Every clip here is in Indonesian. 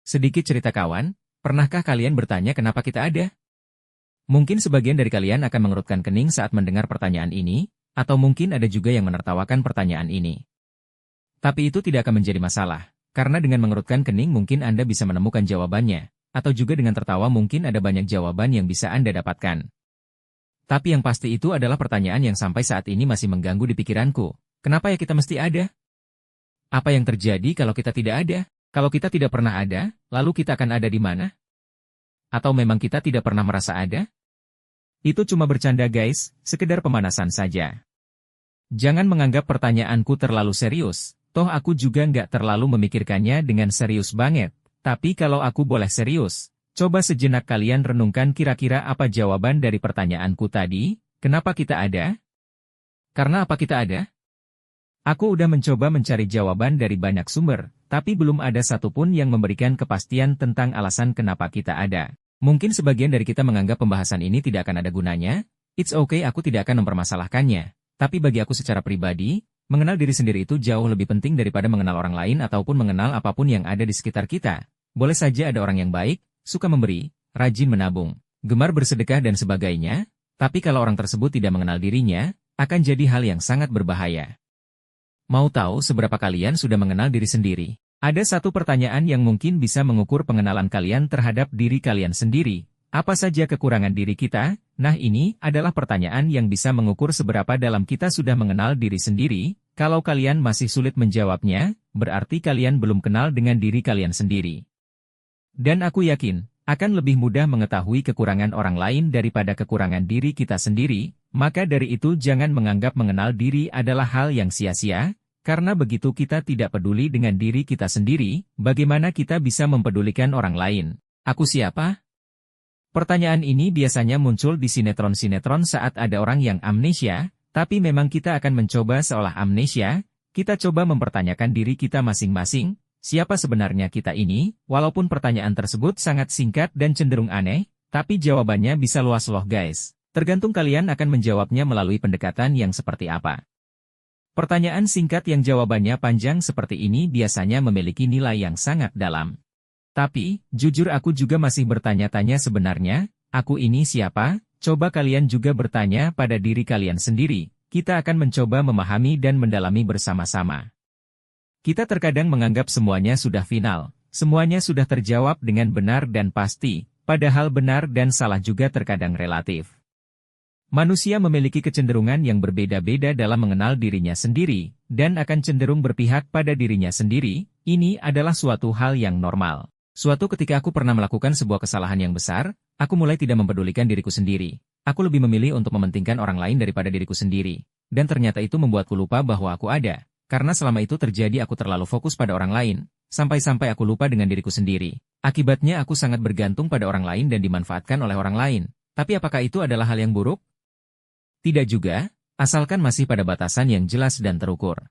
Sedikit cerita kawan, pernahkah kalian bertanya kenapa kita ada? Mungkin sebagian dari kalian akan mengerutkan kening saat mendengar pertanyaan ini, atau mungkin ada juga yang menertawakan pertanyaan ini. Tapi itu tidak akan menjadi masalah, karena dengan mengerutkan kening mungkin Anda bisa menemukan jawabannya, atau juga dengan tertawa mungkin ada banyak jawaban yang bisa Anda dapatkan. Tapi yang pasti itu adalah pertanyaan yang sampai saat ini masih mengganggu di pikiranku. Kenapa ya kita mesti ada? Apa yang terjadi kalau kita tidak ada? Kalau kita tidak pernah ada, lalu kita akan ada di mana? Atau memang kita tidak pernah merasa ada? Itu cuma bercanda guys, sekedar pemanasan saja. Jangan menganggap pertanyaanku terlalu serius, toh aku juga nggak terlalu memikirkannya dengan serius banget. Tapi kalau aku boleh serius, coba sejenak kalian renungkan kira-kira apa jawaban dari pertanyaanku tadi, kenapa kita ada? Karena apa kita ada? Aku udah mencoba mencari jawaban dari banyak sumber, tapi belum ada satupun yang memberikan kepastian tentang alasan kenapa kita ada. Mungkin sebagian dari kita menganggap pembahasan ini tidak akan ada gunanya, it's okay aku tidak akan mempermasalahkannya. Tapi bagi aku secara pribadi, mengenal diri sendiri itu jauh lebih penting daripada mengenal orang lain ataupun mengenal apapun yang ada di sekitar kita. Boleh saja ada orang yang baik, suka memberi, rajin menabung, gemar bersedekah dan sebagainya, tapi kalau orang tersebut tidak mengenal dirinya, akan jadi hal yang sangat berbahaya. Mau tahu seberapa kalian sudah mengenal diri sendiri? Ada satu pertanyaan yang mungkin bisa mengukur pengenalan kalian terhadap diri kalian sendiri. Apa saja kekurangan diri kita? Nah ini adalah pertanyaan yang bisa mengukur seberapa dalam kita sudah mengenal diri sendiri. Kalau kalian masih sulit menjawabnya, berarti kalian belum kenal dengan diri kalian sendiri. Dan aku yakin, akan lebih mudah mengetahui kekurangan orang lain daripada kekurangan diri kita sendiri. Maka dari itu jangan menganggap mengenal diri adalah hal yang sia-sia, karena begitu kita tidak peduli dengan diri kita sendiri, bagaimana kita bisa mempedulikan orang lain? Aku siapa? Pertanyaan ini biasanya muncul di sinetron-sinetron saat ada orang yang amnesia, tapi memang kita akan mencoba seolah amnesia, kita coba mempertanyakan diri kita masing-masing, siapa sebenarnya kita ini? Walaupun pertanyaan tersebut sangat singkat dan cenderung aneh, tapi jawabannya bisa luas loh guys. Tergantung kalian akan menjawabnya melalui pendekatan yang seperti apa. Pertanyaan singkat yang jawabannya panjang seperti ini biasanya memiliki nilai yang sangat dalam. Tapi, jujur aku juga masih bertanya-tanya sebenarnya, aku ini siapa? Coba kalian juga bertanya pada diri kalian sendiri. Kita akan mencoba memahami dan mendalami bersama-sama. Kita terkadang menganggap semuanya sudah final, semuanya sudah terjawab dengan benar dan pasti, padahal benar dan salah juga terkadang relatif. Manusia memiliki kecenderungan yang berbeda-beda dalam mengenal dirinya sendiri, dan akan cenderung berpihak pada dirinya sendiri. Ini adalah suatu hal yang normal. Suatu ketika aku pernah melakukan sebuah kesalahan yang besar, aku mulai tidak mempedulikan diriku sendiri. Aku lebih memilih untuk mementingkan orang lain daripada diriku sendiri. Dan ternyata itu membuatku lupa bahwa aku ada. Karena selama itu terjadi aku terlalu fokus pada orang lain, sampai-sampai aku lupa dengan diriku sendiri. Akibatnya aku sangat bergantung pada orang lain dan dimanfaatkan oleh orang lain. Tapi apakah itu adalah hal yang buruk? Tidak juga, asalkan masih pada batasan yang jelas dan terukur.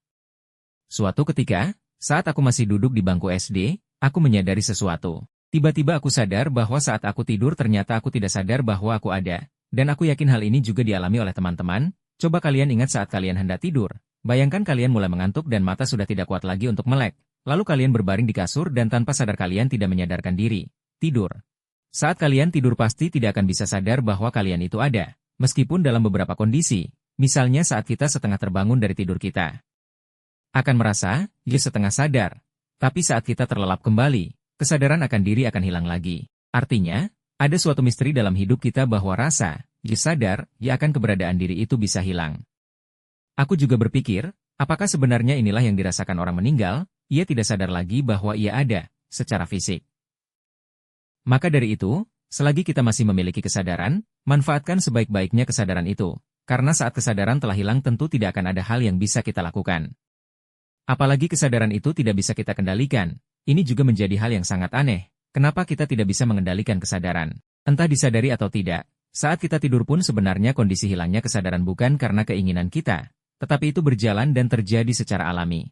Suatu ketika, saat aku masih duduk di bangku SD, aku menyadari sesuatu. Tiba-tiba aku sadar bahwa saat aku tidur ternyata aku tidak sadar bahwa aku ada. Dan aku yakin hal ini juga dialami oleh teman-teman. Coba kalian ingat saat kalian hendak tidur. Bayangkan kalian mulai mengantuk dan mata sudah tidak kuat lagi untuk melek. Lalu kalian berbaring di kasur dan tanpa sadar kalian tidak menyadarkan diri. Tidur. Saat kalian tidur pasti tidak akan bisa sadar bahwa kalian itu ada. Meskipun dalam beberapa kondisi, misalnya saat kita setengah terbangun dari tidur kita. Akan merasa, ya setengah sadar. Tapi saat kita terlelap kembali, kesadaran akan diri akan hilang lagi. Artinya, ada suatu misteri dalam hidup kita bahwa rasa, ya sadar, ya akan keberadaan diri itu bisa hilang. Aku juga berpikir, apakah sebenarnya inilah yang dirasakan orang meninggal, ia tidak sadar lagi bahwa ia ada, secara fisik. Maka dari itu, selagi kita masih memiliki kesadaran, manfaatkan sebaik-baiknya kesadaran itu. Karena saat kesadaran telah hilang tentu tidak akan ada hal yang bisa kita lakukan. Apalagi kesadaran itu tidak bisa kita kendalikan. Ini juga menjadi hal yang sangat aneh. Kenapa kita tidak bisa mengendalikan kesadaran? Entah disadari atau tidak, saat kita tidur pun sebenarnya kondisi hilangnya kesadaran bukan karena keinginan kita, tetapi itu berjalan dan terjadi secara alami.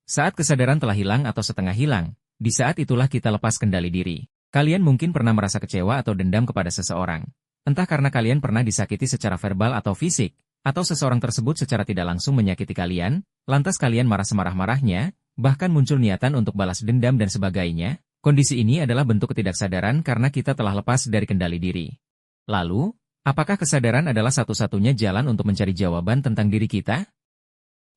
Saat kesadaran telah hilang atau setengah hilang, di saat itulah kita lepas kendali diri. Kalian mungkin pernah merasa kecewa atau dendam kepada seseorang. Entah karena kalian pernah disakiti secara verbal atau fisik, atau seseorang tersebut secara tidak langsung menyakiti kalian, lantas kalian marah semarah-marahnya, bahkan muncul niatan untuk balas dendam dan sebagainya. Kondisi ini adalah bentuk ketidaksadaran karena kita telah lepas dari kendali diri. Lalu, apakah kesadaran adalah satu-satunya jalan untuk mencari jawaban tentang diri kita?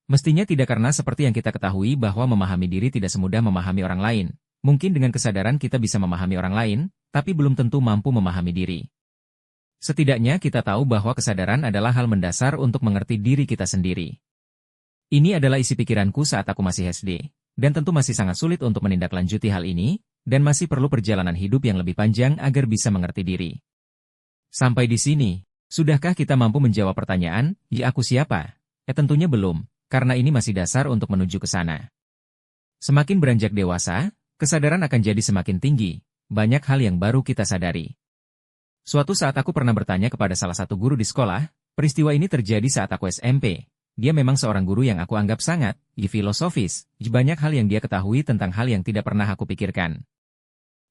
Mestinya tidak, karena seperti yang kita ketahui bahwa memahami diri tidak semudah memahami orang lain. Mungkin dengan kesadaran kita bisa memahami orang lain, tapi belum tentu mampu memahami diri. Setidaknya kita tahu bahwa kesadaran adalah hal mendasar untuk mengerti diri kita sendiri. Ini adalah isi pikiranku saat aku masih SD, dan tentu masih sangat sulit untuk menindaklanjuti hal ini, dan masih perlu perjalanan hidup yang lebih panjang agar bisa mengerti diri. Sampai di sini, sudahkah kita mampu menjawab pertanyaan, "Ya, aku siapa?" Tentunya belum, karena ini masih dasar untuk menuju ke sana. Semakin beranjak dewasa, kesadaran akan jadi semakin tinggi, banyak hal yang baru kita sadari. Suatu saat aku pernah bertanya kepada salah satu guru di sekolah, peristiwa ini terjadi saat aku SMP. Dia memang seorang guru yang aku anggap sangat filosofis, banyak hal yang dia ketahui tentang hal yang tidak pernah aku pikirkan.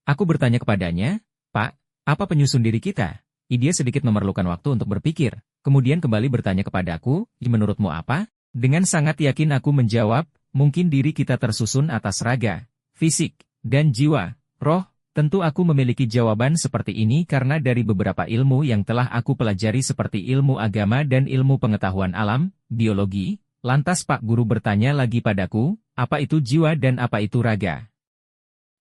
Aku bertanya kepadanya, "Pak, apa penyusun diri kita?" Dia sedikit memerlukan waktu untuk berpikir, kemudian kembali bertanya kepadaku, "Menurutmu apa?" Dengan sangat yakin aku menjawab, "Mungkin diri kita tersusun atas raga, fisik, dan jiwa, roh." Tentu aku memiliki jawaban seperti ini karena dari beberapa ilmu yang telah aku pelajari seperti ilmu agama dan ilmu pengetahuan alam, biologi. Lantas Pak Guru bertanya lagi padaku, "Apa itu jiwa dan apa itu raga?"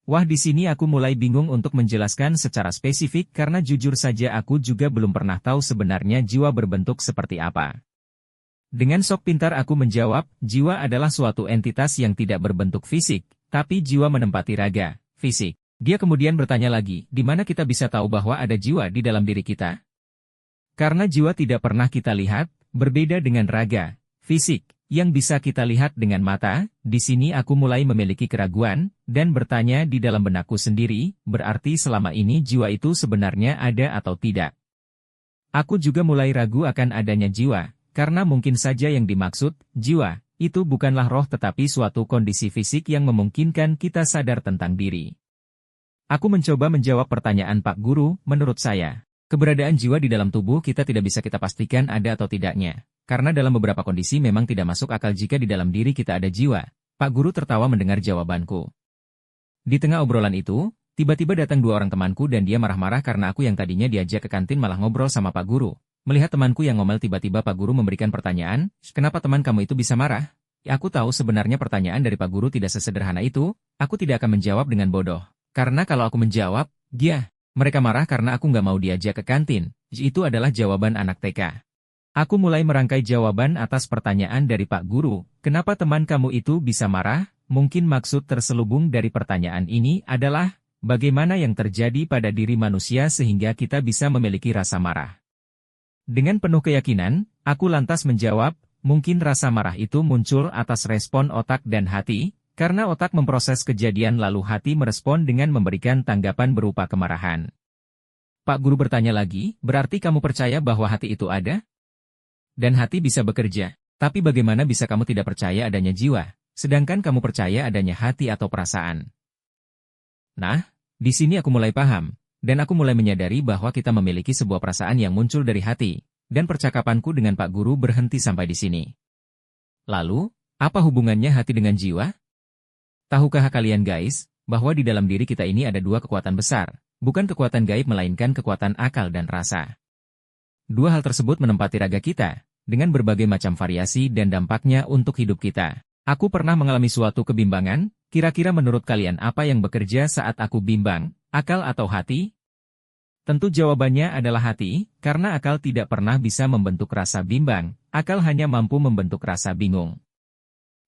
Wah, di sini aku mulai bingung untuk menjelaskan secara spesifik karena jujur saja aku juga belum pernah tahu sebenarnya jiwa berbentuk seperti apa. Dengan sok pintar aku menjawab, jiwa adalah suatu entitas yang tidak berbentuk fisik, tapi jiwa menempati raga, fisik. Dia kemudian bertanya lagi, di mana kita bisa tahu bahwa ada jiwa di dalam diri kita? Karena jiwa tidak pernah kita lihat, berbeda dengan raga, fisik, yang bisa kita lihat dengan mata. Di sini aku mulai memiliki keraguan, dan bertanya di dalam benakku sendiri, berarti selama ini jiwa itu sebenarnya ada atau tidak? Aku juga mulai ragu akan adanya jiwa, karena mungkin saja yang dimaksud, jiwa, itu bukanlah roh tetapi suatu kondisi fisik yang memungkinkan kita sadar tentang diri. Aku mencoba menjawab pertanyaan Pak Guru, menurut saya, keberadaan jiwa di dalam tubuh kita tidak bisa kita pastikan ada atau tidaknya. Karena dalam beberapa kondisi memang tidak masuk akal jika di dalam diri kita ada jiwa. Pak Guru tertawa mendengar jawabanku. Di tengah obrolan itu, tiba-tiba datang dua orang temanku dan dia marah-marah karena aku yang tadinya diajak ke kantin malah ngobrol sama Pak Guru. Melihat temanku yang ngomel, tiba-tiba Pak Guru memberikan pertanyaan, "Kenapa teman kamu itu bisa marah?" Aku tahu sebenarnya pertanyaan dari Pak Guru tidak sesederhana itu, aku tidak akan menjawab dengan bodoh. Karena kalau aku menjawab, mereka marah karena aku nggak mau diajak ke kantin. Itu adalah jawaban anak TK. Aku mulai merangkai jawaban atas pertanyaan dari Pak Guru, "Kenapa teman kamu itu bisa marah?" Mungkin maksud terselubung dari pertanyaan ini adalah, bagaimana yang terjadi pada diri manusia sehingga kita bisa memiliki rasa marah. Dengan penuh keyakinan, aku lantas menjawab, mungkin rasa marah itu muncul atas respon otak dan hati, karena otak memproses kejadian lalu hati merespon dengan memberikan tanggapan berupa kemarahan. Pak Guru bertanya lagi, "Berarti kamu percaya bahwa hati itu ada? Dan hati bisa bekerja, tapi bagaimana bisa kamu tidak percaya adanya jiwa, sedangkan kamu percaya adanya hati atau perasaan?" Nah, di sini aku mulai paham, dan aku mulai menyadari bahwa kita memiliki sebuah perasaan yang muncul dari hati, dan percakapanku dengan Pak Guru berhenti sampai di sini. Lalu, apa hubungannya hati dengan jiwa? Tahukah kalian guys, bahwa di dalam diri kita ini ada dua kekuatan besar, bukan kekuatan gaib melainkan kekuatan akal dan rasa. Dua hal tersebut menempati raga kita, dengan berbagai macam variasi dan dampaknya untuk hidup kita. Aku pernah mengalami suatu kebimbangan, kira-kira menurut kalian apa yang bekerja saat aku bimbang, akal atau hati? Tentu jawabannya adalah hati, karena akal tidak pernah bisa membentuk rasa bimbang, akal hanya mampu membentuk rasa bingung.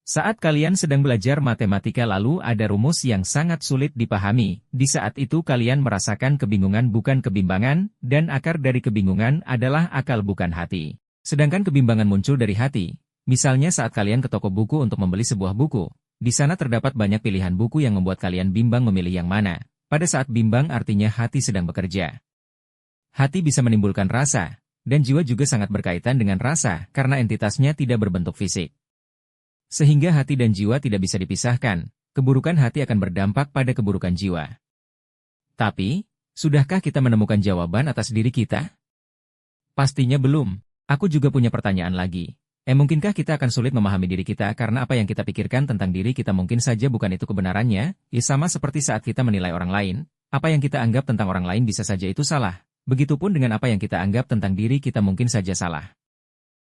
Saat kalian sedang belajar matematika lalu ada rumus yang sangat sulit dipahami, di saat itu kalian merasakan kebingungan bukan kebimbangan, dan akar dari kebingungan adalah akal bukan hati. Sedangkan kebimbangan muncul dari hati. Misalnya saat kalian ke toko buku untuk membeli sebuah buku, di sana terdapat banyak pilihan buku yang membuat kalian bimbang memilih yang mana. Pada saat bimbang artinya hati sedang bekerja. Hati bisa menimbulkan rasa, dan jiwa juga sangat berkaitan dengan rasa karena entitasnya tidak berbentuk fisik. Sehingga hati dan jiwa tidak bisa dipisahkan, keburukan hati akan berdampak pada keburukan jiwa. Tapi, sudahkah kita menemukan jawaban atas diri kita? Pastinya belum. Aku juga punya pertanyaan lagi. Mungkinkah kita akan sulit memahami diri kita karena apa yang kita pikirkan tentang diri kita mungkin saja bukan itu kebenarannya, sama seperti saat kita menilai orang lain, apa yang kita anggap tentang orang lain bisa saja itu salah. Begitupun dengan apa yang kita anggap tentang diri kita mungkin saja salah.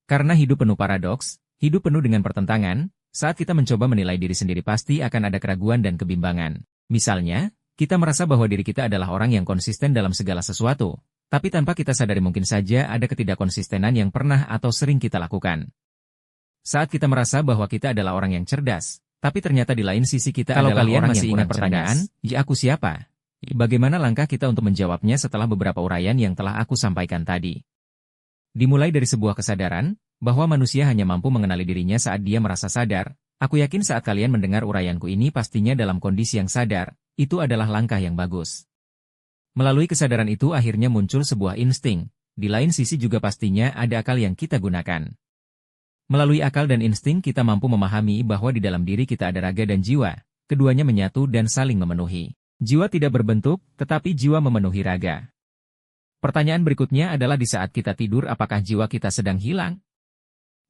Karena hidup penuh paradoks, hidup penuh dengan pertentangan, saat kita mencoba menilai diri sendiri pasti akan ada keraguan dan kebimbangan. Misalnya, kita merasa bahwa diri kita adalah orang yang konsisten dalam segala sesuatu. Tapi tanpa kita sadari mungkin saja ada ketidakkonsistenan yang pernah atau sering kita lakukan. Saat kita merasa bahwa kita adalah orang yang cerdas, tapi ternyata di lain sisi kita adalah orang masih ingat pertanyaan, ya aku siapa? Bagaimana langkah kita untuk menjawabnya setelah beberapa uraian yang telah aku sampaikan tadi? Dimulai dari sebuah kesadaran, bahwa manusia hanya mampu mengenali dirinya saat dia merasa sadar. Aku yakin saat kalian mendengar uraianku ini pastinya dalam kondisi yang sadar, itu adalah langkah yang bagus. Melalui kesadaran itu akhirnya muncul sebuah insting, di lain sisi juga pastinya ada akal yang kita gunakan. Melalui akal dan insting kita mampu memahami bahwa di dalam diri kita ada raga dan jiwa, keduanya menyatu dan saling memenuhi. Jiwa tidak berbentuk, tetapi jiwa memenuhi raga. Pertanyaan berikutnya adalah di saat kita tidur apakah jiwa kita sedang hilang?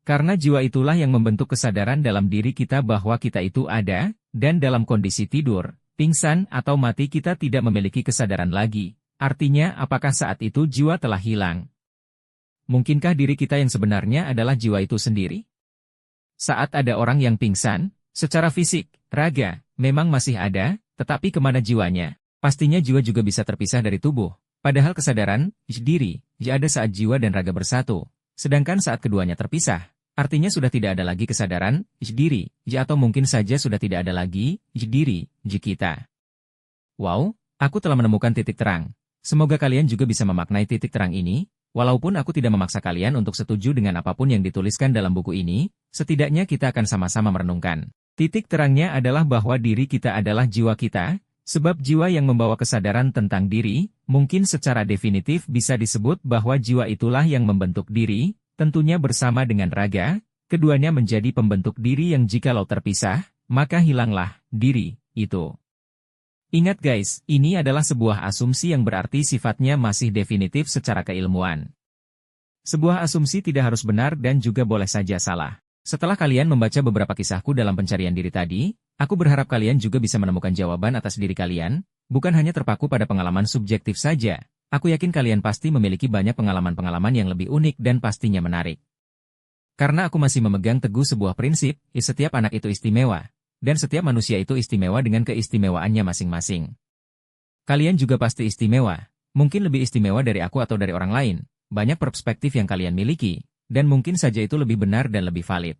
Karena jiwa itulah yang membentuk kesadaran dalam diri kita bahwa kita itu ada, dan dalam kondisi tidur, pingsan atau mati kita tidak memiliki kesadaran lagi. Artinya apakah saat itu jiwa telah hilang? Mungkinkah diri kita yang sebenarnya adalah jiwa itu sendiri? Saat ada orang yang pingsan, secara fisik, raga, memang masih ada, tetapi kemana jiwanya? Pastinya jiwa juga bisa terpisah dari tubuh. Padahal kesadaran, diri, ada saat jiwa dan raga bersatu. Sedangkan saat keduanya terpisah, artinya sudah tidak ada lagi kesadaran, diri, atau mungkin saja sudah tidak ada lagi, diri, kita. Wow, aku telah menemukan titik terang. Semoga kalian juga bisa memaknai titik terang ini, walaupun aku tidak memaksa kalian untuk setuju dengan apapun yang dituliskan dalam buku ini, setidaknya kita akan sama-sama merenungkan. Titik terangnya adalah bahwa diri kita adalah jiwa kita, sebab jiwa yang membawa kesadaran tentang diri, mungkin secara definitif bisa disebut bahwa jiwa itulah yang membentuk diri, tentunya bersama dengan raga, keduanya menjadi pembentuk diri yang jikalau terpisah, maka hilanglah diri itu. Ingat guys, ini adalah sebuah asumsi yang berarti sifatnya masih definitif secara keilmuan. Sebuah asumsi tidak harus benar dan juga boleh saja salah. Setelah kalian membaca beberapa kisahku dalam pencarian diri tadi, aku berharap kalian juga bisa menemukan jawaban atas diri kalian, bukan hanya terpaku pada pengalaman subjektif saja. Aku yakin kalian pasti memiliki banyak pengalaman-pengalaman yang lebih unik dan pastinya menarik. Karena aku masih memegang teguh sebuah prinsip, setiap anak itu istimewa, dan setiap manusia itu istimewa dengan keistimewaannya masing-masing. Kalian juga pasti istimewa, mungkin lebih istimewa dari aku atau dari orang lain, banyak perspektif yang kalian miliki, dan mungkin saja itu lebih benar dan lebih valid.